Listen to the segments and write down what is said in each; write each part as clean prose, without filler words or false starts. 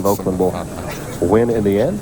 believe Oakland will win in the end.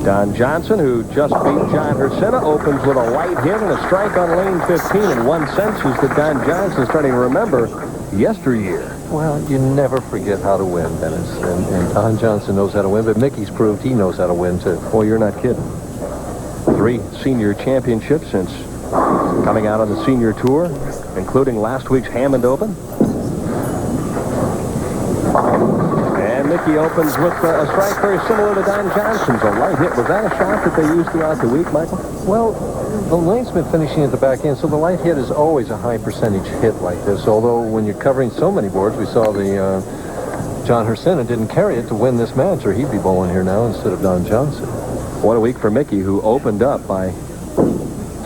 Don Johnson, who just beat John Hurcena, opens with a light hit and a strike on lane 15. In one sense, is that Don Johnson starting to remember yesteryear. Well, you never forget how to win, Dennis. And Don Johnson knows how to win, but Mickey's proved he knows how to win, too. Well, you're not kidding. 3 senior championships since coming out on the senior tour, including last week's Hammond Open. And Mickey opens with a strike very similar to Don Johnson's. A light hit. Was that a shot that they used throughout the week, Michael? Well, the lane's been finishing at the back end, so the light hit is always a high percentage hit like this. Although when you're covering so many boards, we saw the John Hurcena didn't carry it to win this match, or he'd be bowling here now instead of Don Johnson. What a week for Mickey, who opened up by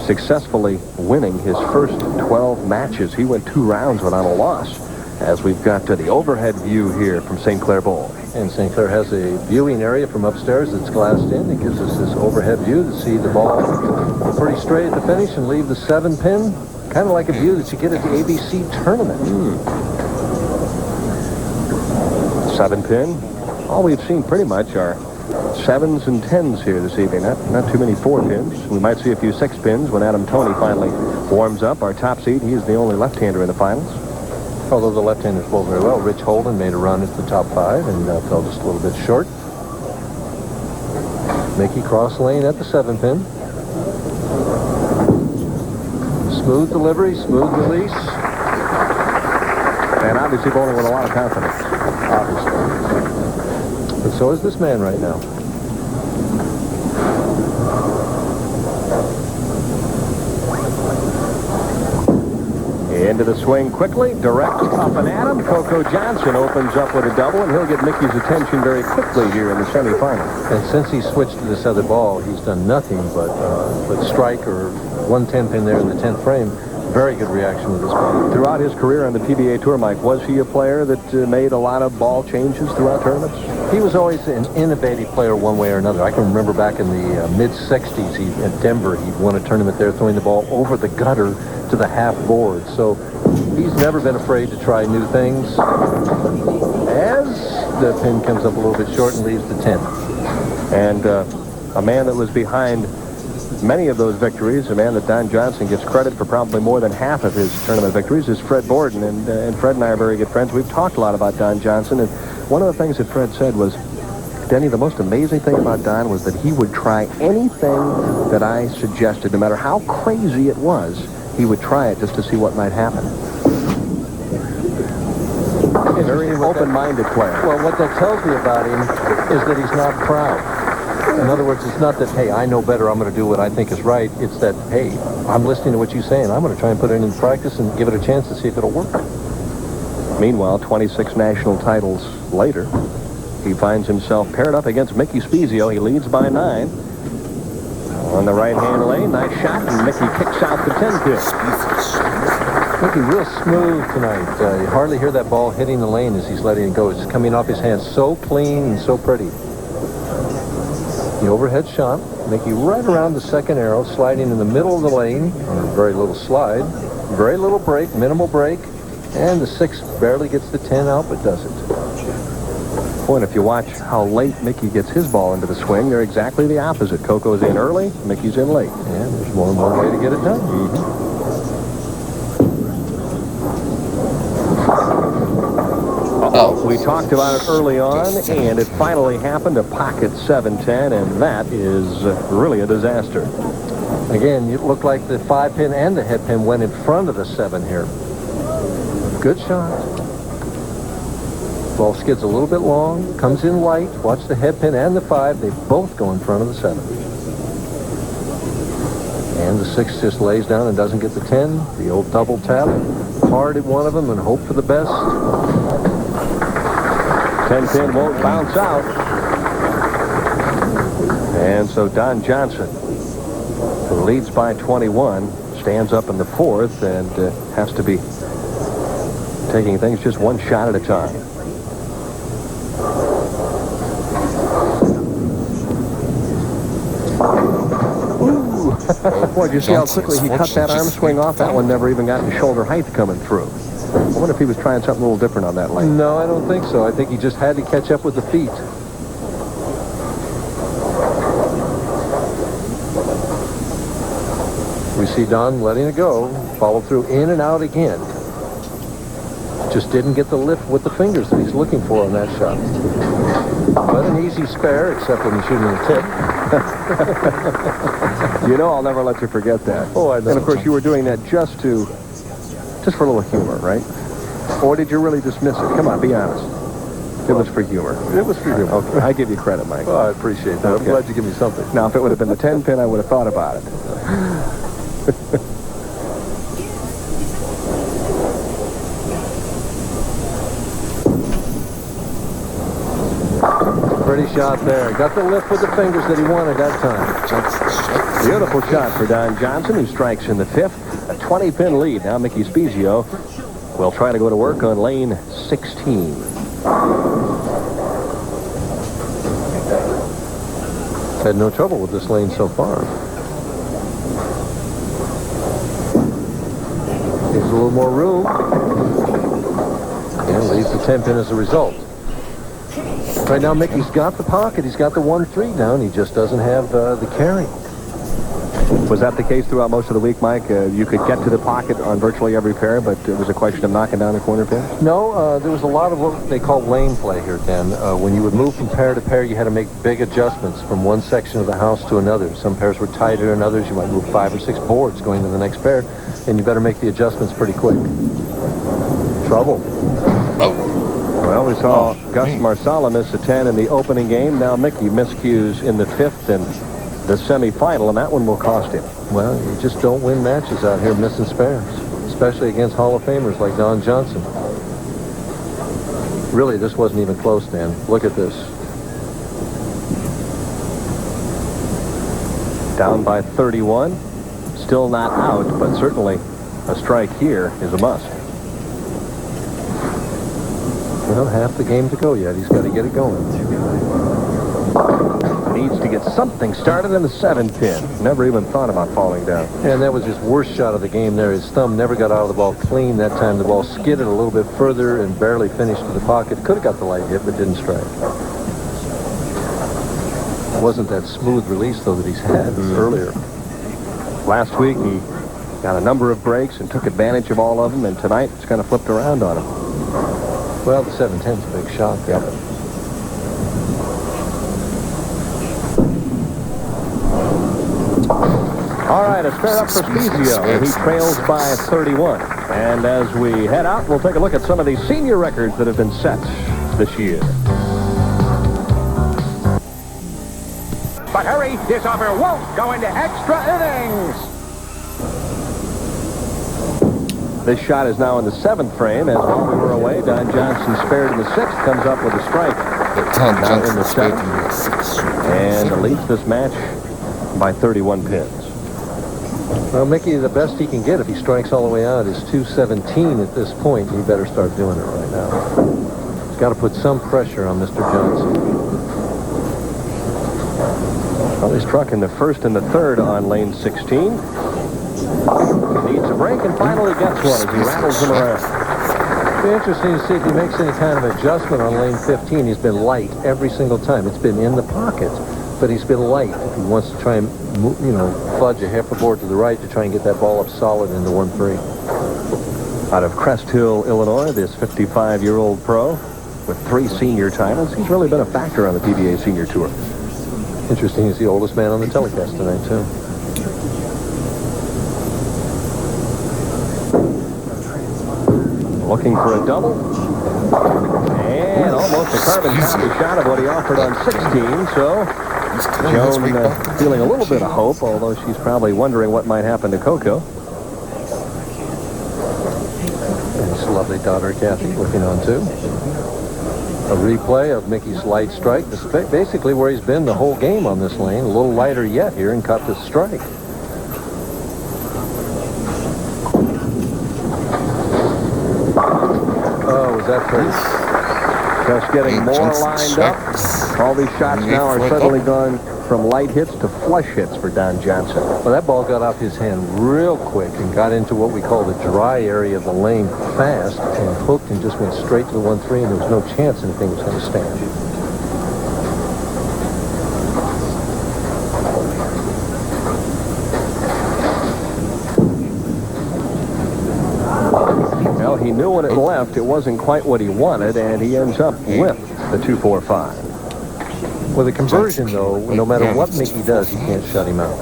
successfully winning his first 12 matches. He went 2 rounds without a loss, as we've got the overhead view here from St. Clair Bowl. And St. Clair has a viewing area from upstairs that's glassed in. It gives us this overhead view to see the ball pretty straight at the finish and leave the 7-pin. Kind of like a view that you get at the ABC tournament. 7-pin. All we've seen pretty much are 7s and 10s here this evening. Not too many 4-pins. We might see a few 6-pins when Adam Toney finally warms up. Our top seed, he's the only left-hander in the finals. Although the left-handers bowled very well. Rich Holden made a run at the top 5 and fell just a little bit short. Mickey cross lane at the 7-pin. Smooth delivery, smooth release. And obviously bowling with a lot of confidence. Obviously. But so is this man right now. Into the swing quickly, direct up and at him. Coco Johnson opens up with a double, and he'll get Mickey's attention very quickly here in the semifinal. And since he switched to this other ball, he's done nothing but strike or 1 10-pin there in the 10th frame. Very good reaction with this ball. Throughout his career on the PBA Tour, Mike, was he a player that made a lot of ball changes throughout tournaments? He was always an innovative player one way or another. I can remember back in the mid-60s at Denver, he won a tournament there throwing the ball over the gutter to the half board. So he's never been afraid to try new things. As the pin comes up a little bit short and leaves the 10. And a man that was behind many of those victories, a man that Don Johnson gets credit for probably more than half of his tournament victories, is Fred Borden. And Fred and I are very good friends. We've talked a lot about Don Johnson. And one of the things that Fred said was, Denny, the most amazing thing about Don was that he would try anything that I suggested, no matter how crazy it was. He would try it just to see what might happen. Very open-minded player. Well, what that tells me about him is that he's not proud. In other words, it's not that, hey, I know better, I'm going to do what I think is right. It's that, hey, I'm listening to what you say, and I'm going to try and put it into practice and give it a chance to see if it'll work. Meanwhile, 26 national titles later, he finds himself paired up against Mickey Spiezio. He leads by 9. On the right-hand lane, nice shot, and Mickey kicks out the 10-pin. Mickey real smooth tonight. You hardly hear that ball hitting the lane as he's letting it go. It's just coming off his hands so clean and so pretty. The overhead shot, Mickey right around the second arrow, sliding in the middle of the lane on a very little slide. Very little break, minimal break, and the 6 barely gets the 10 out, but does it. And if you watch how late Mickey gets his ball into the swing, they're exactly the opposite. Coco's in early, Mickey's in late. And there's more and more way to get it done. We talked about it early on, and it finally happened, a pocket 7-10, and that is really a disaster. Again, it looked like the 5-pin and the head pin went in front of the 7 here. Good shot. Ball skids a little bit long, comes in light. Watch the head pin and the 5. They both go in front of the 7. And the 6 just lays down and doesn't get the 10. The old double tap. Hard at one of them and hope for the best. 10-pin won't bounce out. And so Don Johnson, who leads by 21, stands up in the 4th and has to be taking things just one shot at a time. Boy, did you see how quickly he cut that arm swing off? That one never even got to shoulder height coming through. I wonder if he was trying something a little different on that lane. No, I don't think so. I think he just had to catch up with the feet. We see Don letting it go. Follow through, in and out again. Just didn't get the lift with the fingers that he's looking for on that shot. But an easy spare, except when he's shooting a tip. You know, I'll never let you forget that. Oh, I know. And of course, you were doing that just for a little humor, right? Or did you really dismiss it? Come on, be honest. It was for humor. It was for humor. Okay, I give you credit, Mike. Well, I appreciate that. Okay. I'm glad you give me something. Now, if it would have been the 10-pin, I would have thought about it. Pretty shot there. Got the lift with the fingers that he wanted that time. Beautiful shot for Don Johnson, who strikes in the 5th. A 20-pin lead. Now Mickey Spiezio will try to go to work on lane 16. Had no trouble with this lane so far. Gives a little more room. And leaves the 10-pin as a result. Right now, Mickey's got the pocket. He's got the 1-3 down. He just doesn't have the carry. Was that the case throughout most of the week, Mike? You could get to the pocket on virtually every pair, but it was a question of knocking down the corner pin? No, there was a lot of what they call lane play here, Dan. When you would move from pair to pair, you had to make big adjustments from one section of the house to another. Some pairs were tighter than others. You might move 5 or 6 boards going to the next pair, and you better make the adjustments pretty quick. Trouble. Well, we saw Gus Marsala miss a 10 in the opening game. Now Mickey miscues in the 5th and the semifinal, and that one will cost him. Well, you just don't win matches out here missing spares, especially against Hall of Famers like Don Johnson. Really, this wasn't even close, Dan. Look at this. Down by 31. Still not out, but certainly a strike here is a must. Well, half the game to go yet. He's got to get it going. Needs to get something started in the 7-pin. Never even thought about falling down. And that was his worst shot of the game there. His thumb never got out of the ball clean that time. The ball skidded a little bit further and barely finished to the pocket. Could have got the light hit, but didn't strike. It wasn't that smooth release, though, that he's had earlier. Last week, he got a number of breaks and took advantage of all of them, and tonight it's kind of flipped around on him. Well, the 7-10's a big shot there. Yep. All right, a spare up for Spiezio, and he trails by 31. And as we head out, we'll take a look at some of the senior records that have been set this year. But hurry, this offer won't go into extra innings. This shot is now in the 7th frame, as while we were away, Don Johnson spared in the 6th, comes up with a strike. Now in the 7th, and leads this match by 31 pins. Well, Mickey, the best he can get if he strikes all the way out is 217 at this point. He better start doing it right now. He's got to put some pressure on Mr. Johnson. Well, he struck in the 1st and the 3rd on lane 16. Needs a break and finally gets one as he rattles them around. It'll be interesting to see if he makes any kind of adjustment on lane 15. He's been light every single time. It's been in the pocket, but he's been light. If he wants to try and, fudge a half a board to the right to try and get that ball up solid into 1-3. Out of Crest Hill, Illinois, this 55-year-old pro with 3 senior titles. He's really been a factor on the PBA Senior Tour. Interesting, he's the oldest man on the telecast tonight, too. Looking for a double. And almost a carbon copy shot of what he offered on 16. So Joan feeling a little bit of hope, although she's probably wondering what might happen to Coco. And his lovely daughter, Kathy, looking on, too. A replay of Mickey's light strike. This is basically where he's been the whole game on this lane. A little lighter yet here and caught this strike. Oh, was that pretty? Just getting more lined up. All these shots now are suddenly gone from light hits to flush hits for Don Johnson. Well, that ball got off his hand real quick and got into what we call the dry area of the lane fast and hooked and just went straight to the 1-3, and there was no chance anything was going to stand. Well, he knew when it left it wasn't quite what he wanted, and he ends up with the 2-4-5. With a conversion, though, no matter what Mickey does, he can't shut him out.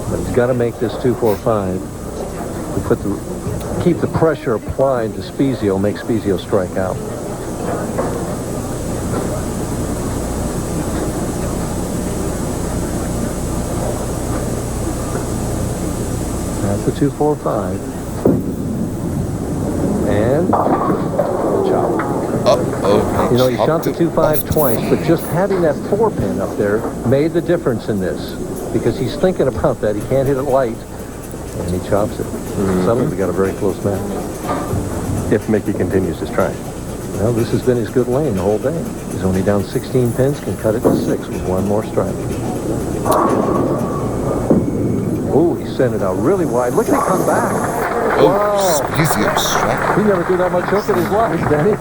But he's got to make this 2-4-5 to keep the pressure applied to Spiezio, make Spiezio strike out. That's the 2-4-5. And chop. You know, he shot the 2-5 twice, but just having that 4-pin up there made the difference in this, because he's thinking about that. He can't hit it light, and he chops it. Suddenly we got a very close match. If Mickey continues his strike. Well, this has been his good lane the whole day. He's only down 16 pins, can cut it to 6 with one more strike. Oh, he sent it out really wide. Look at him come back. Spiezio strike. He never threw that much hook in his life, did he?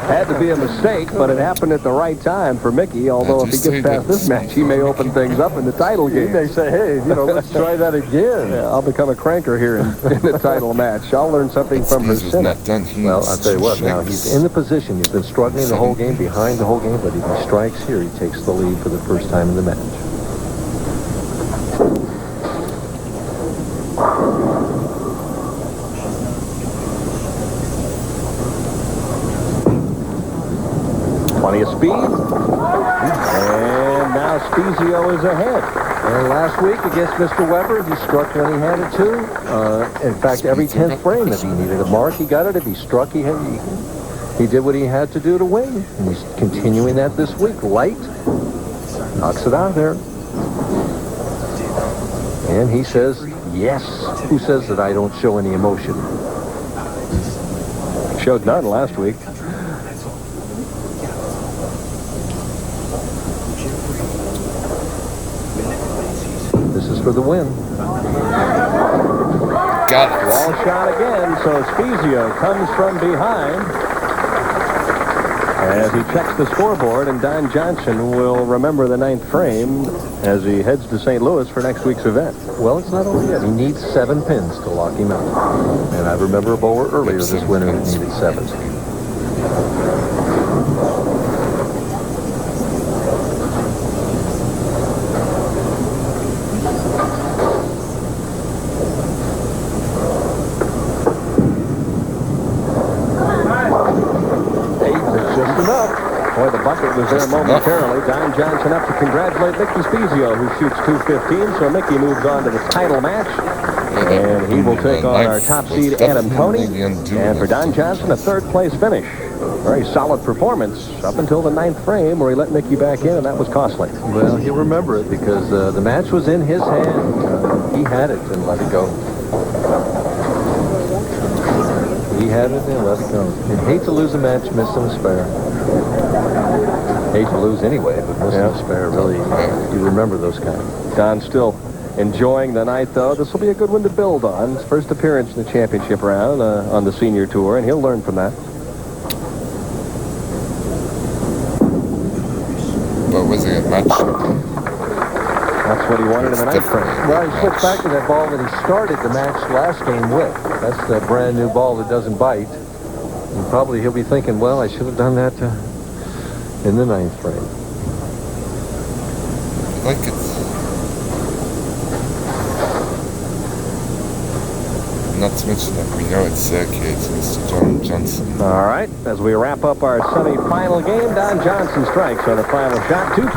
Had to be a mistake, but it happened at the right time for Mickey, although if he gets past this match, he may open things up in the title game. He may say, hey, you know, let's try that again. Yeah, I'll become a cranker here in the title match. I'll learn something from her since. Well, I'll tell you what, now, he's in the position. He's been struggling the whole game, behind the whole game, but if he strikes here, he takes the lead for the first time in the match. Plenty of speed. And now Spiezio is ahead. And last week against Mr. Weber, he struck when he had it too. In fact, every 10th frame, if he needed a mark, he got it. If he struck, he did what he had to do to win. And he's continuing that this week. Light, knocks it out of there. And he says, yes. Who says that I don't show any emotion? Showed none last week. This is for the win. Got it. Wall shot again, so Spiezio comes from behind as he checks the scoreboard, and Don Johnson will remember the 9th frame as he heads to St. Louis for next week's event. Well, it's not over yet. He needs 7 pins to lock him out. And I remember a bowler earlier this winter that needed 7. Boy, the bucket was there momentarily. Don Johnson up to congratulate Mickey Spiezio, who shoots .215. So Mickey moves on to the title match. And he will take on our top seed, Adam Toney. And for Don Johnson, a 3rd place finish. Very solid performance up until the 9th frame where he let Mickey back in, and that was costly. Well, he'll remember it because the match was in his hand. He had it and let it go. He had it and let it go. You hate to lose a match, miss him a spare. Hate to lose anyway, but miss him a spare, really, you remember those kind. Don's still enjoying the night, though. This will be a good one to build on. His first appearance in the championship round on the senior tour, and he'll learn from that. What was it, a match? That's what he wanted in the 9th frame. Well, he switched back to that ball that he started the match last game with. That's the brand new ball that doesn't bite. And probably he'll be thinking, well, I should have done that in the 9th frame. I like it. Not to mention that we know it's Mr. John Johnson. All right, as we wrap up our semi-final game, Don Johnson strikes on the final shot. 2